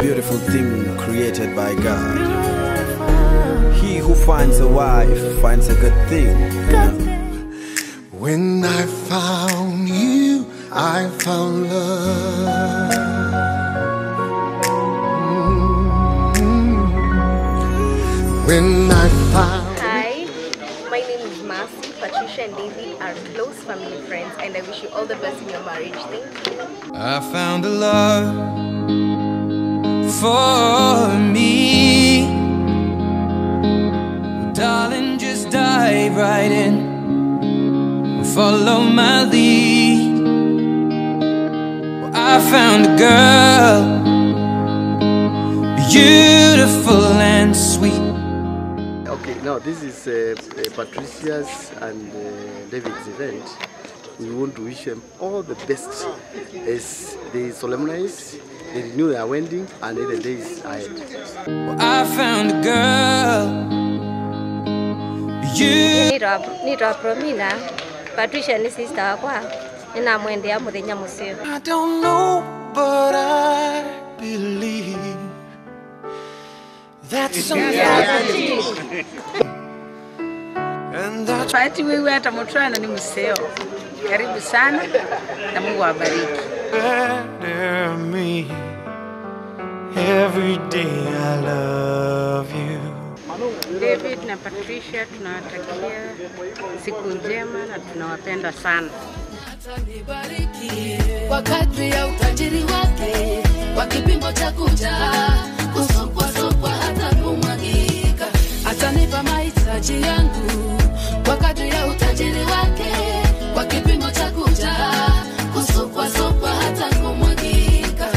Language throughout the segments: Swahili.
beautiful thing created by God. He who finds a wife finds a good thing. When I found you, I found love. When I found... Hi, my name is Marcy. Patricia and David are close family friends, and I wish you all the best in your marriage. Thank you. I found a love for me. Darling, just dive right in, follow my lead. Well, I found a girl, beautiful and sweet. Okay, now this is Patricia's and David's event. We want to wish them all the best as they solemnize, they renew their wedding, and in the days ahead. Well, I found a girl, Nitwa Promina, Patricia ni sister wakwa, nina mwendea muthenya musio. I don't know, but I believe that's something. And that's Pati wewe hata mtwana ni museo. Karibu sana na Mungu awabariki. better me. Every day I love you. David na Patricia tunawatakia siku njema na tunawapenda sana. Atanibariki kwa kadri ya utajiri wake, kwa kipimo cha kujaa, kusopwa hata kumwagika. Atanipa mahitaji yangu kwa kadri ya utajiri wake, kwa kipimo cha kujaa, kusopwa hata kumwagika.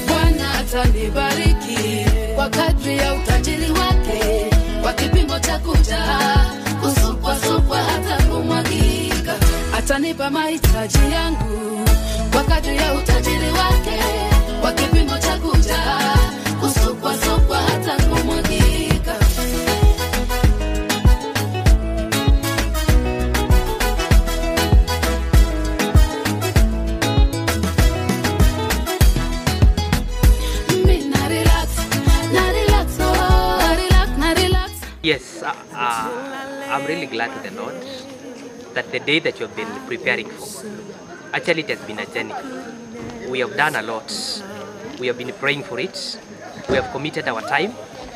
Bwana atanibariki kwa kadri ya utajiri wake, kwa kipimo cha kujaa, kusopwa hata kumwagika. Atanipa mahitaji yangu kwa kadri ya utajiri wake, kwa kipimo cha kujaa, kusopwa hata kumwagika. Yes, I'm really glad to the Lord that the day that you have been preparing for, actually it has been a journey. We have done a lot. We have been praying for it. We have committed our time.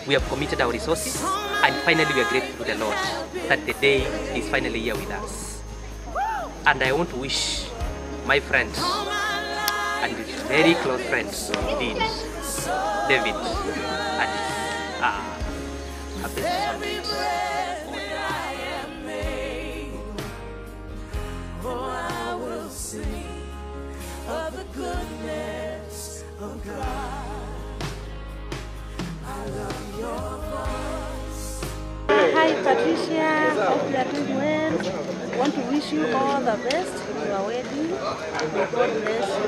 We have committed our resources. And finally we are grateful to the Lord that the day is finally here with us. And I want to wish my friends and very close friends indeed, David and a best Of the goodness of God. I love your voice. Hi Patricia, hope you are doing well. Want to wish you all the best in your wedding. May God bless you.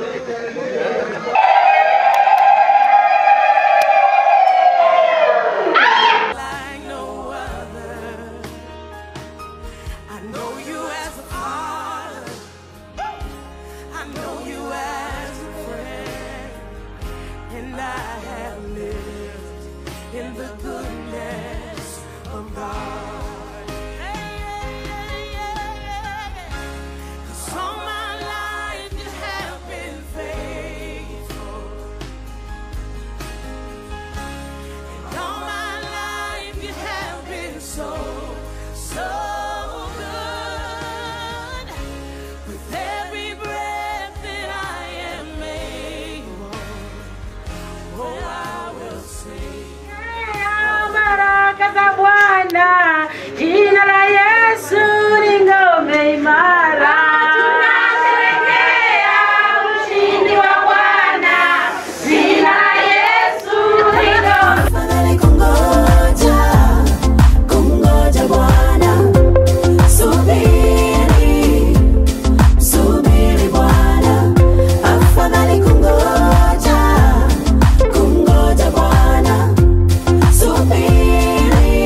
In the goodness of God. 'Cause all my life you have been faithful. And all my life you have been so good. With every breath that I am able, oh, I will sing. Baraka za Bwana, jina la Yesu ni ngome imara. Tunasherehekea ushindi wa Bwana, jina la Yesu ni ngome. Afadhali kungoja Bwana, subiri Bwana. Afadhali kungoja Bwana, subiri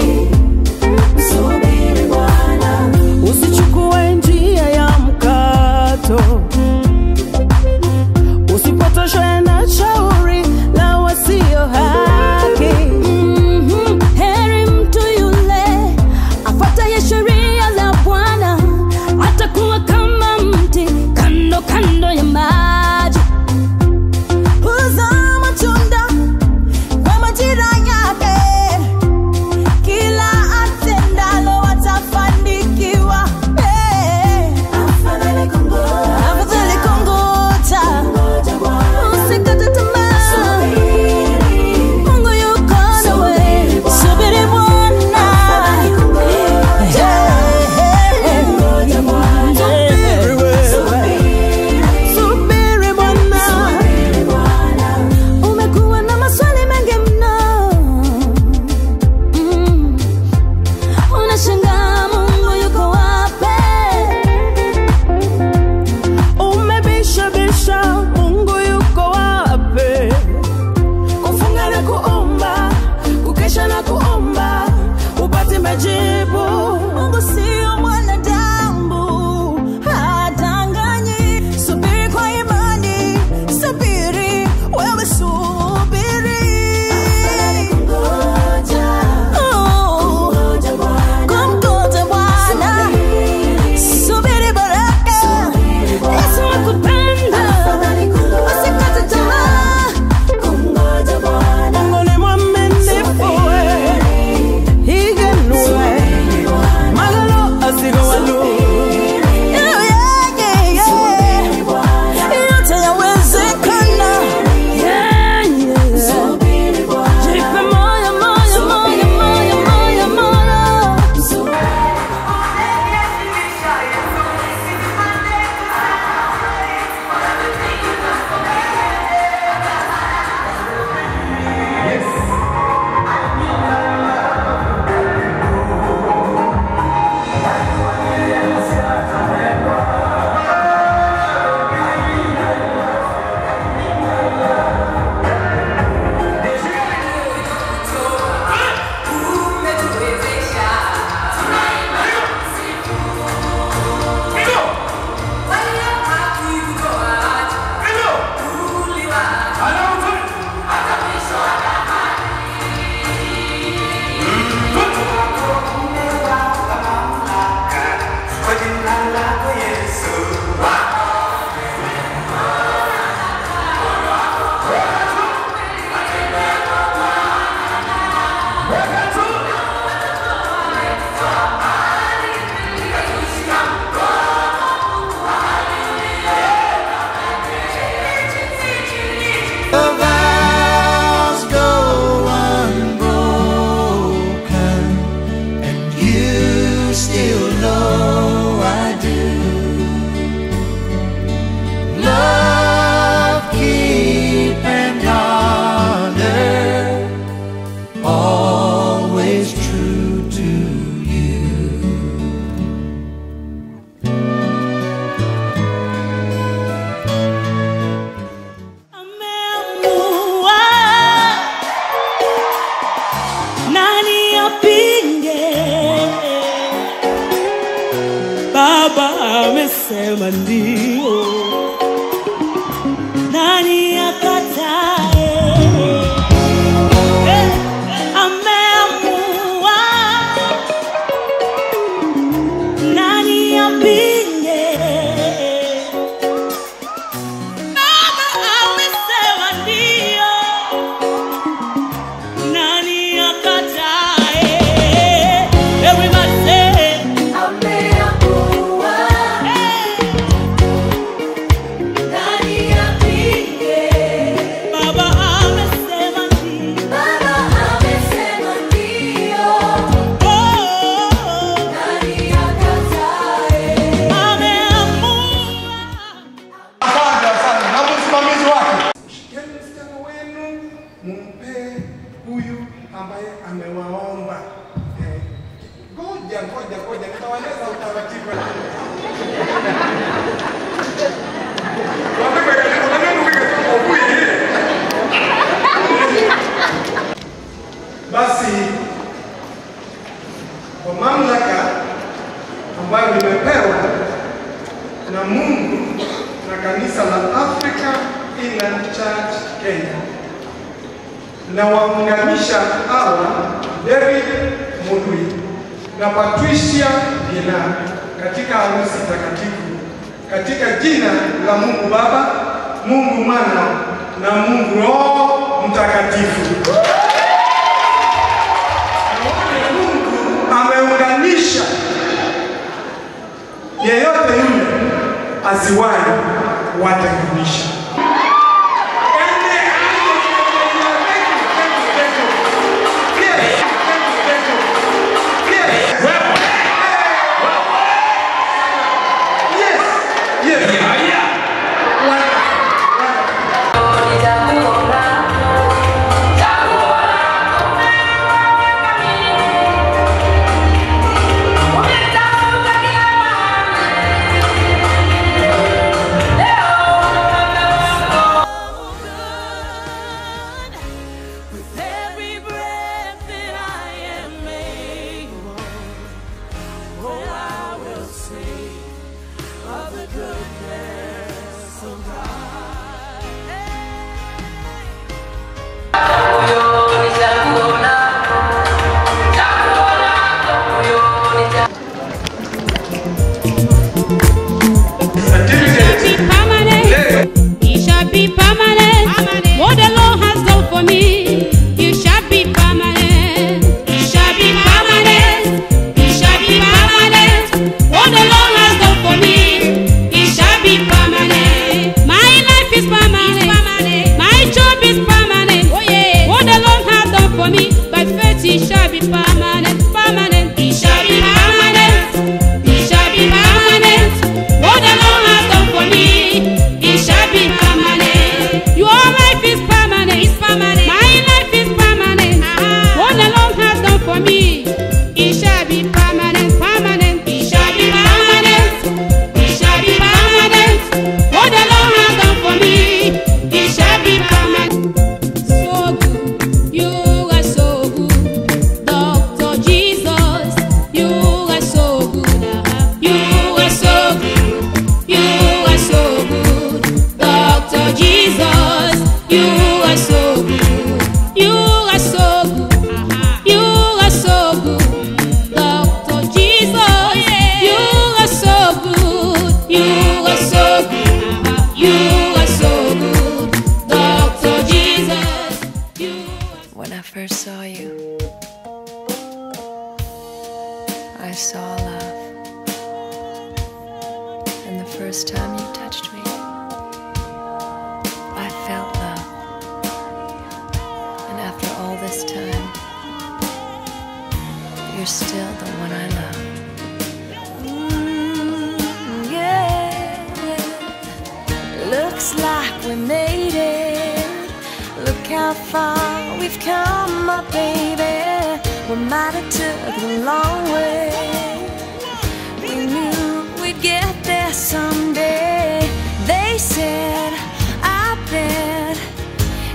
amesema ndio, nani akatae? Ameamua, nani apinge? Baba amesema ndio, nani akatae? Everybody say ameamua, nani apinge? Baba amesema ndio, Baba amesema ndio, nani akatae? Ameamua. Asante sana na msimamizi wake. Shikeni msichana wenu, mumpe huyu ambaye amewaomba. Ngoja, nitawaeleza utaratibu. Basi kwa mamlaka ambayo nimepewa na Mungu na kanisa la Africa Inland Church Kenya, na waunganisha hawa David Mudui na Patricia Gina katika harusi takatifu katika jina la Mungu Baba, Mungu Mwana na Mungu Roho Mtakatifu. Mungu ameunganisha, yeyote yule asiwahi watenganisha.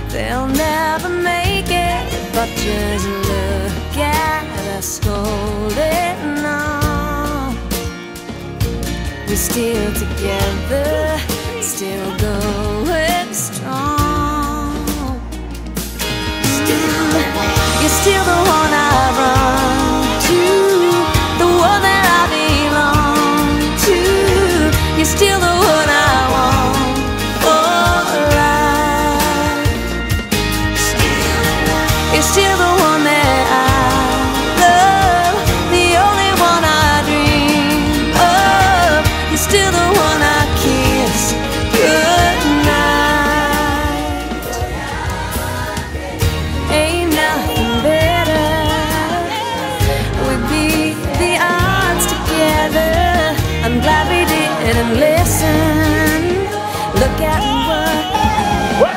They'll never make it, but just look at us holding on. We're still together, still going strong. You're still the one I run to, the one that I belong to. You're still the one I want for life. You're still the one that I love, the only one I dream of. You're still the one I kiss goodnight. Ain't nothing better. We beat the odds together. I'm glad we didn't listen. Look at what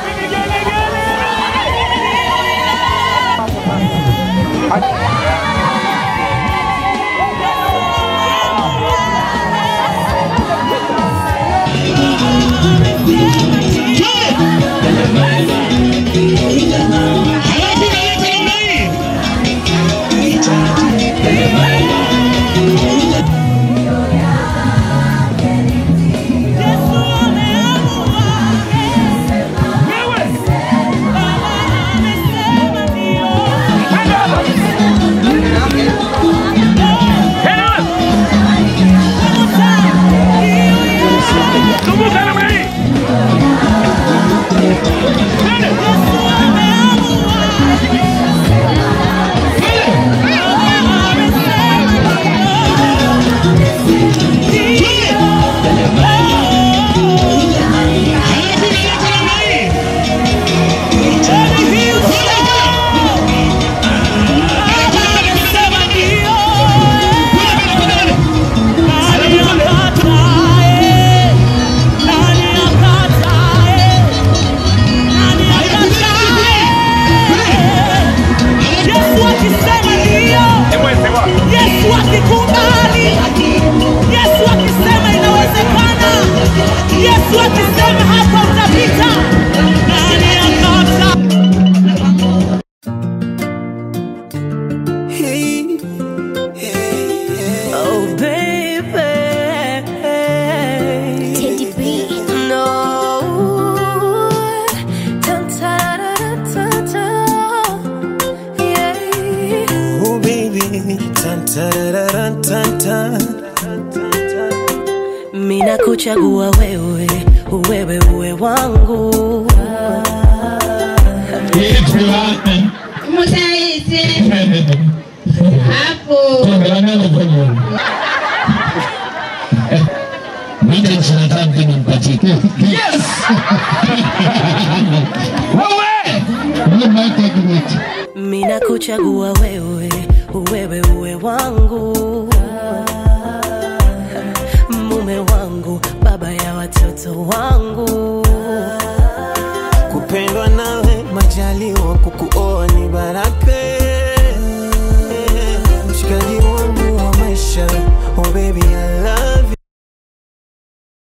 mina kuchagua wewe, wewe uwe wangu. Musaisi hapo Yes! Mina kuchagua wewe, wewe uwe wangu, mume wangu, baba ya watoto wangu. Kupendwa nawe majaliwa, kukuoa ni baraka. Mshikaji wangu wa maisha, oh baby